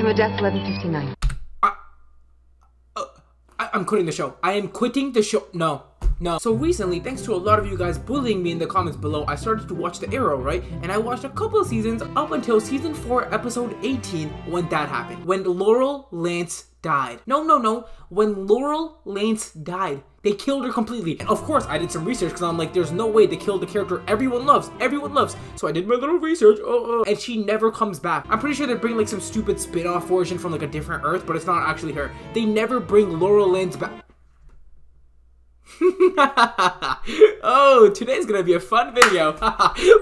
Time of death, 11:59. I'm quitting the show. I am quitting the show. No. So recently, thanks to a lot of you guys bullying me in the comments below, I started to watch The Arrow, right? And I watched a couple of seasons up until season 4, episode 18, when that happened. When Laurel Lance died. No. When Laurel Lance died. They killed her completely. And of course, I did some research because I'm like, there's no way they killed the character everyone loves. So I did my little research. And she never comes back. I'm pretty sure they bring like some stupid spin-off version from like a different Earth, but it's not actually her. They never bring Laurel Lance back. Oh, today's gonna be a fun video.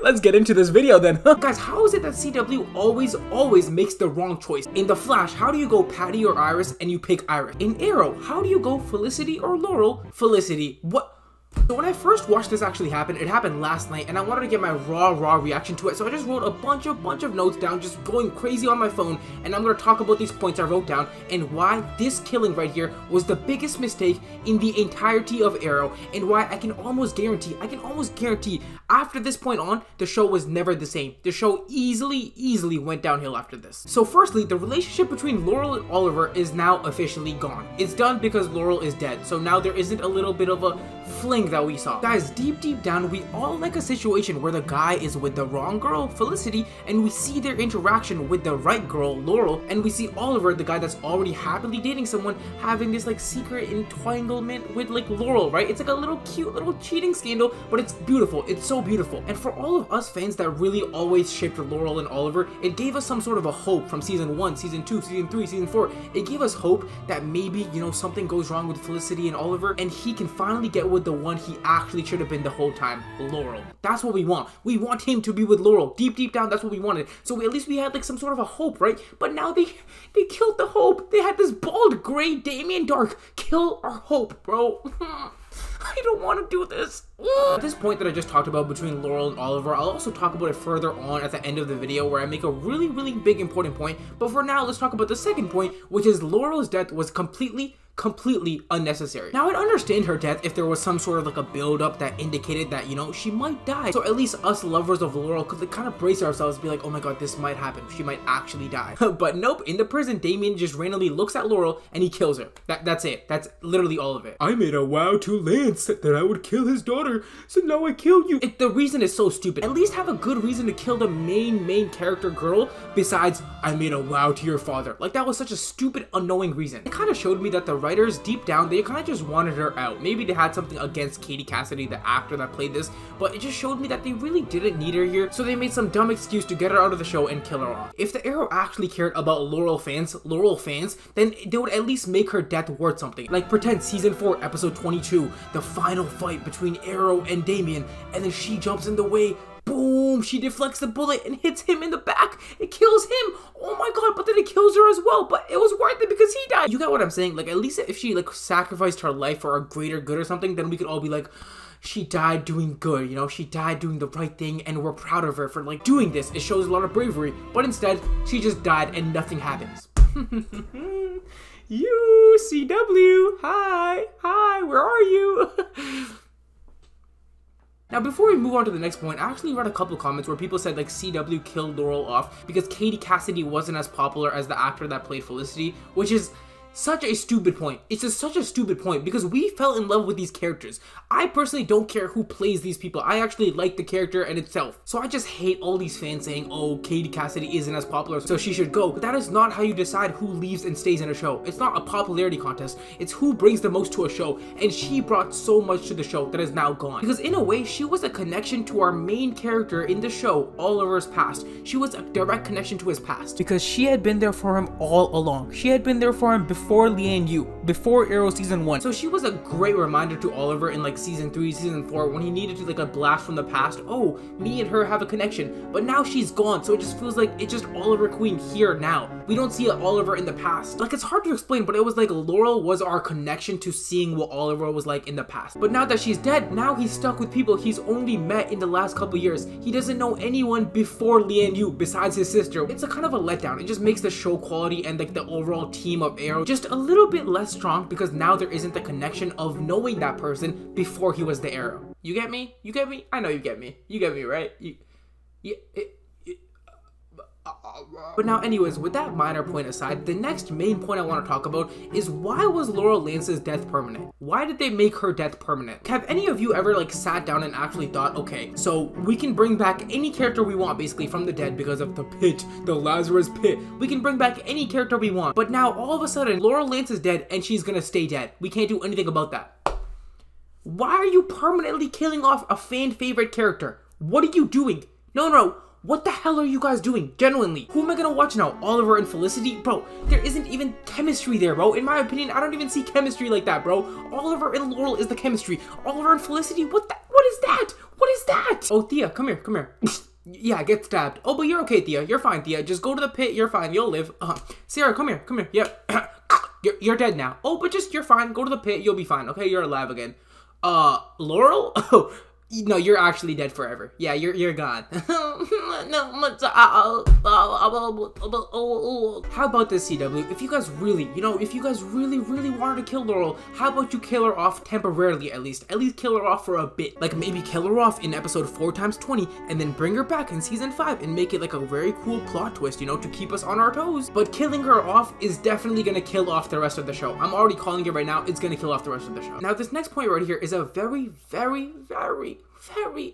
Let's get into this video then. Guys, how is it that CW always makes the wrong choice? In The Flash, how do you go Patty or Iris and you pick Iris? In Arrow, how do you go Felicity or Laurel? Felicity. What? So when I first watched this actually happen, it happened last night, and I wanted to get my raw reaction to it, so I just wrote a bunch of notes down, just going crazy on my phone, and I'm going to talk about these points I wrote down, and why this killing right here was the biggest mistake in the entirety of Arrow, and why I can almost guarantee, after this point on, the show was never the same. The show easily went downhill after this. So firstly, the relationship between Laurel and Oliver is now officially gone. It's done because Laurel is dead, so now there isn't a little bit of a fling that we saw. Guys, deep down, we all like a situation where the guy is with the wrong girl, Felicity, and we see their interaction with the right girl, Laurel, and we see Oliver, the guy that's already happily dating someone, having this like secret entanglement with like Laurel, right? It's like a little cute little cheating scandal, but it's beautiful. It's so beautiful. And for all of us fans that really always shipped Laurel and Oliver, it gave us some sort of a hope from season 1, season 2, season 3, season 4. It gave us hope that maybe, you know, something goes wrong with Felicity and Oliver, and he can finally get with the one he actually should have been the whole time, Laurel. That's what we want. We want him to be with Laurel. Deep down, that's what we wanted. So at least we had like some sort of a hope, right? But now they killed the hope. They had this bald gray Damien Dark kill our hope, bro. I don't want to do this. At this point that I just talked about between Laurel and Oliver, I'll also talk about it further on at the end of the video where I make a really big important point. But for now, let's talk about the second point, which is Laurel's death was completely unnecessary. Now, I'd understand her death if there was some sort of like a build-up that indicated that, you know, she might die. So at least us lovers of Laurel could like kind of brace ourselves and be like, oh my god, this might happen. She might actually die. But nope, in the prison, Damien just randomly looks at Laurel and he kills her. That's it. That's literally all of it. I made a vow to Lance that I would kill his daughter, so now I killed you. The reason is so stupid. At least have a good reason to kill the main character girl besides, I made a vow to your father. Like, that was such a stupid, unknowing reason. It kind of showed me that the writers, deep down, they kind of just wanted her out. Maybe they had something against Katie Cassidy, the actor that played this, but it just showed me that they really didn't need her here, so they made some dumb excuse to get her out of the show and kill her off. If the Arrow actually cared about Laurel fans, then they would at least make her death worth something. Like, pretend season 4, episode 22, the final fight between Arrow and Damien, and then she jumps in the way. Boom! She deflects the bullet and hits him in the back. It kills him. Oh my god, but then it kills her as well. But it was worth it because he died. You get what I'm saying? Like, at least if she like sacrificed her life for a greater good or something, then we could all be like, she died doing good, you know? She died doing the right thing, and we're proud of her for like doing this. It shows a lot of bravery. But instead, she just died and nothing happens. You, CW, hi, where are you? Now, before we move on to the next point, I actually read a couple of comments where people said like CW killed Laurel off because Katie Cassidy wasn't as popular as the actor that played Felicity, which is such a stupid point. It's just such a stupid point because we fell in love with these characters. I personally don't care who plays these people. I actually like the character in itself. So I just hate all these fans saying, oh, Katie Cassidy isn't as popular, so she should go. But that is not how you decide who leaves and stays in a show. It's not a popularity contest. It's who brings the most to a show. And she brought so much to the show that is now gone. Because in a way, she was a connection to our main character in the show, Oliver's past. She was a direct connection to his past. Because she had been there for him all along. She had been there for him before Lian Yu, before Arrow season 1. So she was a great reminder to Oliver in like season 3, season 4, when he needed to like a blast from the past. Oh, me and her have a connection. But now she's gone, so it just feels like it's just Oliver Queen here now. We don't see Oliver in the past. Like, it's hard to explain, but it was like Laurel was our connection to seeing what Oliver was like in the past. But now that she's dead, now he's stuck with people he's only met in the last couple years. He doesn't know anyone before Lian Yu besides his sister. It's a kind of a letdown. It just makes the show quality and like the overall team of Arrow just a little bit less strong because now there isn't the connection of knowing that person before he was the Arrow. You get me? You get me? I know you get me. You get me, right? But now anyways, with that minor point aside, the next main point I want to talk about is why was Laurel Lance's death permanent? Why did they make her death permanent? Have any of you ever like sat down and actually thought, okay, so we can bring back any character we want basically from the dead because of the pit, the Lazarus pit. We can bring back any character we want. But now all of a sudden, Laurel Lance is dead and she's gonna stay dead. We can't do anything about that. Why are you permanently killing off a fan favorite character? What are you doing? No. What the hell are you guys doing? Genuinely. Who am I gonna watch now? Oliver and Felicity? Bro, there isn't even chemistry there, bro. In my opinion, I don't even see chemistry like that, bro. Oliver and Laurel is the chemistry. Oliver and Felicity? What is that? What is that? Oh, Thea, come here. Yeah, get stabbed. Oh, but you're okay, Thea. You're fine, Thea. Just go to the pit. You're fine. You'll live. Sarah, come here. Yeah. You're dead now. Oh, but you're fine. Go to the pit. You'll be fine. Okay, you're alive again. Laurel? Oh, no, you're actually dead forever. Yeah, you're gone. How about this, CW? If you guys really, if you guys really wanted to kill Laurel, how about you kill her off temporarily at least? At least kill her off for a bit. Like maybe kill her off in episode 4x20 and then bring her back in season 5 and make it like a very cool plot twist, to keep us on our toes. But killing her off is definitely gonna kill off the rest of the show. I'm already calling it right now. It's gonna kill off the rest of the show. Now, this next point right here is a very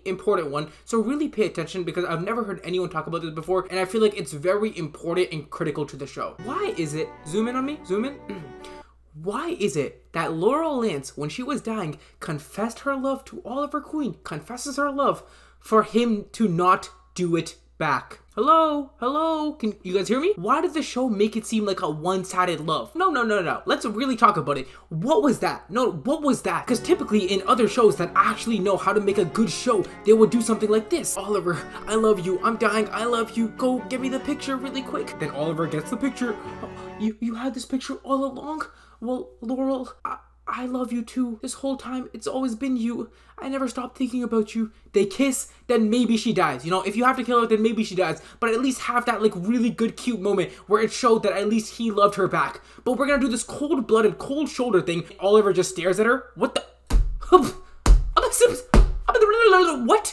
important one, so really pay attention because I've never heard anyone talk about this before and I feel like it's very important and critical to the show. Why is it, zoom in on me, zoom in, why is it that Laurel Lance, when she was dying, confessed her love to Oliver Queen, confesses her love for him to not do it back? Hello? Can you guys hear me? Why did the show make it seem like a one-sided love? No. Let's really talk about it. What was that? No, what was that? Because typically in other shows that actually know how to make a good show, they would do something like this. Oliver, I love you. I'm dying. I love you. Go get me the picture really quick. Then Oliver gets the picture. Oh, you had this picture all along? Well, Laurel, I love you too. This whole time, it's always been you. I never stopped thinking about you. They kiss, then maybe she dies. If you have to kill her, then maybe she dies. But at least have that like really good cute moment where it showed that at least he loved her back. But we're gonna do this cold-blooded, cold shoulder thing. Oliver just stares at her. What the?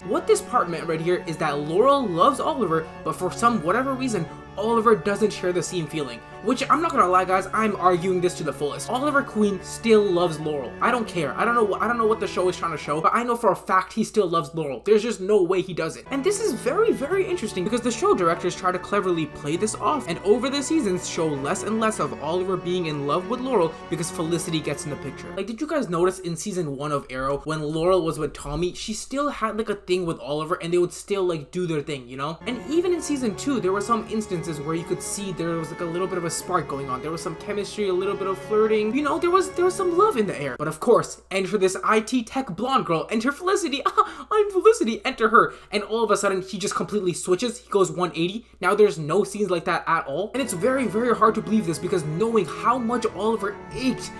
What this part meant right here is that Laurel loves Oliver, but for whatever reason, Oliver doesn't share the same feeling. Which, I'm not gonna lie guys, I'm arguing this to the fullest. Oliver Queen still loves Laurel. I don't care. I don't know what the show is trying to show, but I know for a fact he still loves Laurel. There's just no way he doesn't. And this is very interesting because the show directors try to cleverly play this off, and over the seasons show less and less of Oliver being in love with Laurel because Felicity gets in the picture. Like, did you guys notice in season 1 of Arrow, when Laurel was with Tommy, she still had like a thing with Oliver and they would still like do their thing, And even in season 2, there were some instances where you could see there was like a little bit of a spark going on. There was some chemistry, a little bit of flirting, there was some love in the air. But of course, enter this IT tech blonde girl, enter Felicity. I'm Felicity, enter her. And all of a sudden, he just completely switches. He goes 180. Now there's no scenes like that at all. And it's very hard to believe this because knowing how much Oliver ached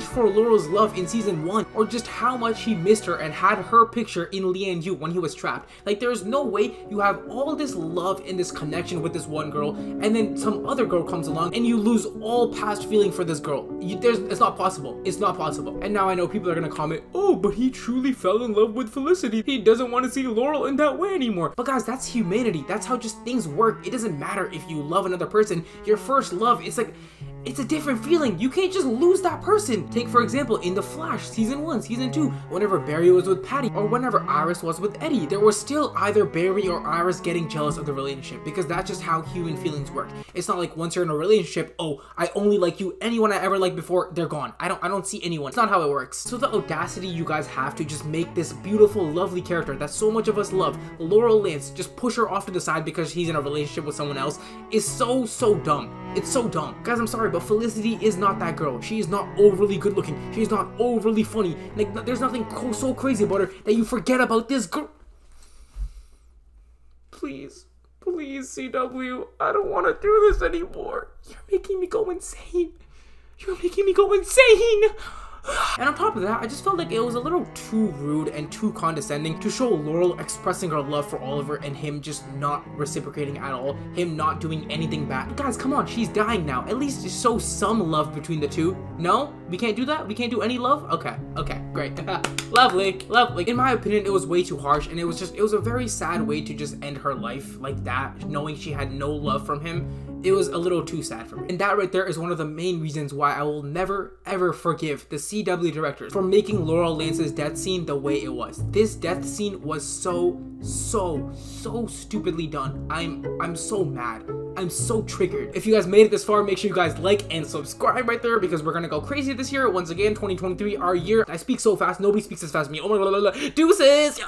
for Laurel's love in season 1, or just how much he missed her and had her picture in Leanne Yu when he was trapped. Like, there's no way you have all this love and this connection with this one girl, and then some other girl comes along and you lose all past feeling for this girl. It's not possible. It's not possible. And now I know people are gonna comment, oh, but he truly fell in love with Felicity. He doesn't want to see Laurel in that way anymore. But guys, that's humanity. That's how just things work. It doesn't matter if you love another person. Your first love, it's a different feeling. You can't just lose that person. Take, for example, in The Flash, season 1, season 2, whenever Barry was with Patty, or whenever Iris was with Eddie, there was still either Barry or Iris getting jealous of the relationship, because that's just how human feelings work. It's not like once you're in a relationship, oh, I only like you. Anyone I ever liked before, they're gone. I don't see anyone. It's not how it works. So the audacity you guys have to just make this beautiful, lovely character that so much of us love, Laurel Lance, just push her off to the side because he's in a relationship with someone else, is so dumb. It's so dumb. Guys, I'm sorry, but Felicity is not that girl. She is not overly good looking. She's not overly funny. Like, there's nothing so crazy about her that you forget about this girl. Please, CW, I don't want to do this anymore. You're making me go insane. And on top of that, I just felt like it was a little too rude and too condescending to show Laurel expressing her love for Oliver and him just not reciprocating at all, him not doing anything back. Guys, come on, she's dying now. At least show some love between the two. No? We can't do that? We can't do any love? Okay, okay, great. Lovely, lovely. In my opinion, it was way too harsh, and it was a very sad way to just end her life like that, knowing she had no love from him. It was a little too sad for me. And that right there is one of the main reasons why I will never ever forgive the CW directors for making Laurel Lance's death scene the way it was. This death scene was so stupidly done. I'm so mad. I'm so triggered. If you guys made it this far, make sure you guys like and subscribe right there, because we're gonna go crazy this year. Once again, 2023, our year. I speak so fast, nobody speaks as fast as me. Oh my god, deuces!